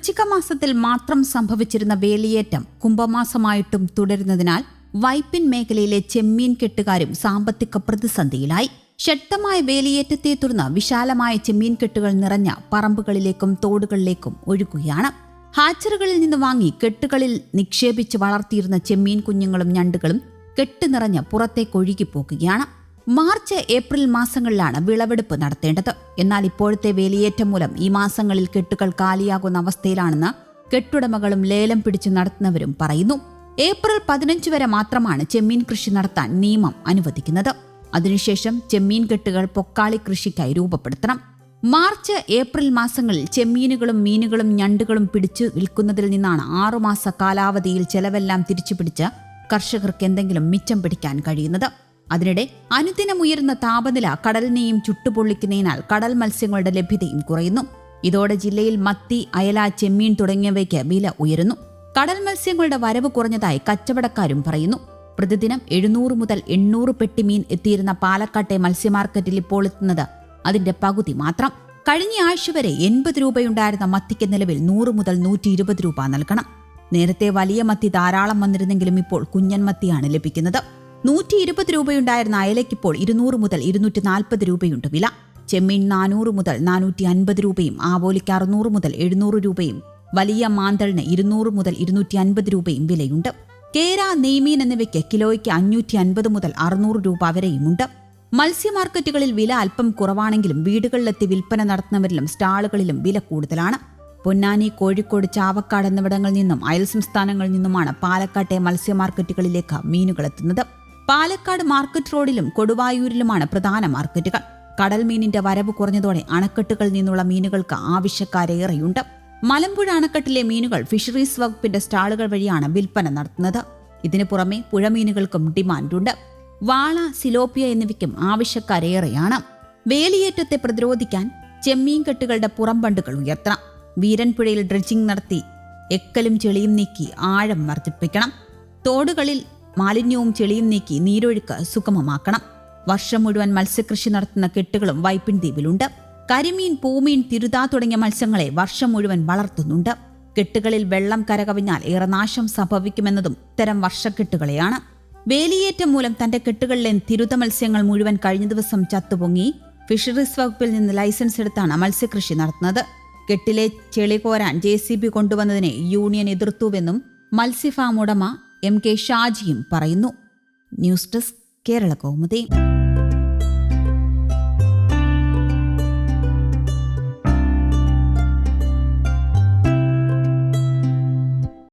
വൃശ്ചിക മാസത്തിൽ മാത്രം സംഭവിച്ചിരുന്ന വേലിയേറ്റം കുംഭമാസമായിട്ടും തുടരുന്നതിനാൽ വൈപ്പിൻ മേഖലയിലെ ചെമ്മീൻ കെട്ടുകാരും സാമ്പത്തിക പ്രതിസന്ധിയിലായി. ശക്തമായ വേലിയേറ്റത്തെ തുടർന്ന് വിശാലമായ ചെമ്മീൻ കെട്ടുകൾ നിറഞ്ഞ പറമ്പുകളിലേക്കും തോടുകളിലേക്കും ഒഴുകുകയാണ്. ഹാച്ചറികളിൽ നിന്ന് വാങ്ങി കെട്ടുകളിൽ നിക്ഷേപിച്ച് വളർത്തിയിരുന്ന ചെമ്മീൻ കുഞ്ഞുങ്ങളും ഞണ്ടുകളും കെട്ട് നിറഞ്ഞ് പുറത്തേക്ക് ഒഴുകിപ്പോകുകയാണ്. മാർച്ച് ഏപ്രിൽ മാസങ്ങളിലാണ് വിളവെടുപ്പ് നടത്തേണ്ടത്. എന്നാൽ ഇപ്പോഴത്തെ വേലിയേറ്റം മൂലം ഈ മാസങ്ങളിൽ കെട്ടുകൾ കാലിയാകുന്ന അവസ്ഥയിലാണെന്ന് കെട്ടുടമകളും ലേലം പിടിച്ചു നടത്തുന്നവരും പറയുന്നു. ഏപ്രിൽ 15 വരെ മാത്രമാണ് ചെമ്മീൻ കൃഷി നടത്താൻ നിയമം അനുവദിക്കുന്നത്. അതിനുശേഷം ചെമ്മീൻ കെട്ടുകൾ പൊക്കാളി കൃഷിക്കായി രൂപപ്പെടുത്തണം. മാർച്ച് ഏപ്രിൽ മാസങ്ങളിൽ ചെമ്മീനുകളും മീനുകളും ഞണ്ടുകളും പിടിച്ചു വിൽക്കുന്നതിൽ നിന്നാണ് 6 മാസ കാലാവധിയിൽ ചെലവെല്ലാം തിരിച്ചുപിടിച്ച് കർഷകർക്ക് എന്തെങ്കിലും മിച്ചം പിടിക്കാൻ കഴിയുന്നത്. അതിനിടെ അനുദിനം ഉയരുന്ന താപനില കടലിനെയും ചുട്ടുപൊള്ളിക്കുന്നതിനാൽ കടൽ മത്സ്യങ്ങളുടെ ലഭ്യതയും കുറയുന്നു. ഇതോടെ ജില്ലയിൽ മത്തി, അയല, ചെമ്മീൻ തുടങ്ങിയവയ്ക്ക് വില ഉയരുന്നു. കടൽ മത്സ്യങ്ങളുടെ വരവ് കുറഞ്ഞതായി കച്ചവടക്കാരും പറയുന്നു. പ്രതിദിനം 700 മുതൽ 800 പെട്ടി മീൻ എത്തിയിരുന്ന പാലക്കാട്ടെ മത്സ്യമാർക്കറ്റിൽ ഇപ്പോൾ എത്തുന്നത് അതിന്റെ പകുതി മാത്രം. കഴിഞ്ഞ ആഴ്ച വരെ 80 രൂപയുണ്ടായിരുന്ന മത്തിക്ക് നിലവിൽ 100 മുതൽ 120 രൂപ നൽകണം. നേരത്തെ വലിയ മത്തി ധാരാളം വന്നിരുന്നെങ്കിലും ഇപ്പോൾ കുഞ്ഞൻ മത്തിയാണ് ലഭിക്കുന്നത്. 120 രൂപയുണ്ടായിരുന്ന അയലയ്ക്കിപ്പോൾ 200 മുതൽ 240 രൂപയുണ്ട് വില. ചെമ്മീൻ 400 മുതൽ 450 രൂപയും ആവോലിക്ക് 600 മുതൽ 700 രൂപയും വലിയ മാന്തളിന് 200 മുതൽ 250 രൂപയും വിലയുണ്ട്. കേര, നെയ്മീൻ എന്നിവയ്ക്ക് കിലോയ്ക്ക് 550 മുതൽ 600 രൂപ വരെയുമുണ്ട്. മത്സ്യമാർക്കറ്റുകളിൽ വില അല്പം കുറവാണെങ്കിലും വീടുകളിലെത്തി വിൽപ്പന നടത്തുന്നവരിലും സ്റ്റാളുകളിലും വില കൂടുതലാണ്. പൊന്നാനി, കോഴിക്കോട്, ചാവക്കാട് എന്നിവിടങ്ങളിൽ നിന്നും അയൽ സംസ്ഥാനങ്ങളിൽ നിന്നുമാണ് പാലക്കാട്ടെ മത്സ്യമാർക്കറ്റുകളിലേക്ക് മീനുകൾ എത്തുന്നത്. പാലക്കാട് മാർക്കറ്റ് റോഡിലും കൊടുവായൂരിലുമാണ് പ്രധാന മാർക്കറ്റുകൾ. കടൽ മീനിന്റെ വരവ് കുറഞ്ഞതോടെ അണക്കെട്ടുകളിൽ നിന്നുള്ള മീനുകൾക്ക് ആവശ്യക്കാരേറെയുണ്ട്. മലമ്പുഴ അണക്കെട്ടിലെ മീനുകൾ ഫിഷറീസ് വകുപ്പിന്റെ സ്റ്റാളുകൾ വഴിയാണ് വിൽപ്പന നടത്തുന്നത്. ഇതിനു പുറമെ പുഴമീനുകൾക്കും ഡിമാൻഡുണ്ട്. വാള, സിലോപ്പിയ എന്നിവയ്ക്കും ആവശ്യക്കാരേറെയാണ്. വേലിയേറ്റത്തെ പ്രതിരോധിക്കാൻ ചെമ്മീൻ കെട്ടുകളുടെ പുറംബണ്ടുകൾ ഉയർത്തണം. വീരൻപുഴയിൽ ഡ്രഡ്ജിംഗ് നടത്തി എക്കലും ചെളിയും നീക്കി ആഴം വർദ്ധിപ്പിക്കണം. തോടുകളിൽ മാലിന്യവും ചെളിയും നീക്കി നീരൊഴുക്ക് സുഗമമാക്കണം. വർഷം മുഴുവൻ മത്സ്യകൃഷി നടത്തുന്ന കെട്ടുകളും വൈപ്പിൻ ദ്വീപിലുണ്ട്. കരിമീൻ, പൂമീൻ, തിരുത തുടങ്ങിയ മത്സ്യങ്ങളെ വർഷം മുഴുവൻ വളർത്തുന്നുണ്ട്. കെട്ടുകളിൽ വെള്ളം കരകവിഞ്ഞാൽ ഏറെ നാശം സംഭവിക്കുമെന്നതും ഇത്തരം വർഷക്കെട്ടുകളെയാണ്. വേലിയേറ്റം മൂലം തന്റെ കെട്ടുകളിലെ തിരുത മത്സ്യങ്ങൾ മുഴുവൻ കഴിഞ്ഞ ദിവസം ചത്തുപൊങ്ങി. ഫിഷറീസ് വകുപ്പിൽ നിന്ന് ലൈസൻസ് എടുത്താണ് മത്സ്യകൃഷി നടത്തുന്നത്. കെട്ടിലെ ചെളി കോരാൻ JCB കൊണ്ടുവന്നതിനെ യൂണിയൻ എതിർത്തുവെന്നും മത്സ്യഫാം ഉടമ MK ഷാജിയും പറയുന്നു. News desk, Kerala Kaumudi.